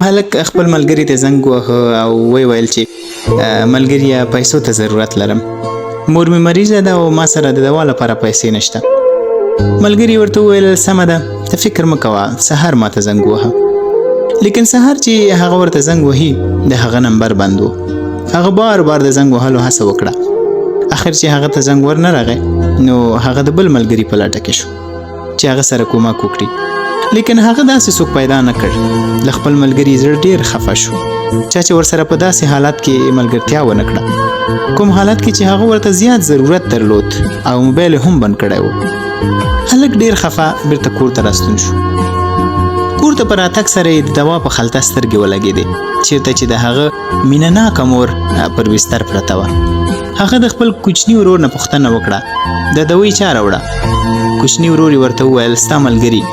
هلک خپل ملګري ته زنګ وواهه او ویل چې ملګریه پیسو ته ضرورت لرم. مور مې مریضه ده او ما سره د دوا لپاره پیسې نشته. ملګري ورته وویل سمه ده ته فکر مه کوه سهار ما ته زنګ ووهه. لیکن سهار چې هغه ورته زنګ وهي د هغه نمبر بند و. هغه بار بار د زنګ وهلو هڅه وکړه. اخر چې هغه ته زنګ ورنه راغی نو هغه د بل ملګري په لټه کې شو چې هغه سره کومک وکړي. لیکن هغه داسې څوک پیدا نه کړ. له خپل ملګري زړه ډیر خفه شو چا چې ورسره په داسې حالت کې ملګرتیا ونه کړه، کوم حالت کې چې هغه ورته زیات ضرورت درلود او موبایل هم بند کړی و. هلک ډیر خفه بیرته کور ته راستون شو. کور ته په راتګ سره یې د دوا په خلطه سترګې ولګېدې چېرته چې د هغه مینه ناکه مور پر بستر پرته وه. هغه د خپل کوچني ورور نه پوښتنه وکړه د دوی چا راوړه. کوچني ورور یې ورته وویل ستا ملګري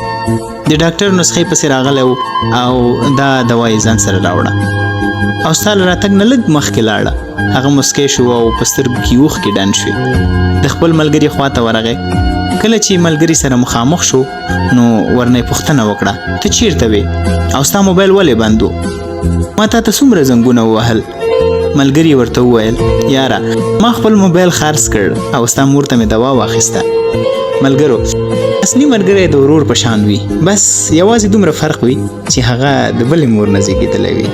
د ډاکټر نسخې پسې راغلی و او دا دوا یې ځان سره راوړه او ستا له راتګ نه لږ مخکې لاړه. هغه مسکی شو او په سترګو کې اوښکې ډنډ شوې. د خپل ملګري خواته ورغی. کله چې ملګري سره مخامخ شو نو ورنه یې پوښتنه وکړه ته چیرته وې او ستا موبایل ولې بند و؟ ما تا ته څومره زنګونه ووهل؟ ملګري ورته وویل یاره ما خپل موبایل خرڅ کړ او ستا مور ته مې دوا واخیسته. ملګرو اصلي ملګری د ورور په شان وي، بس یوازې دومره فرق وي چې هغه د بلې مور نه زیږېدلی وي.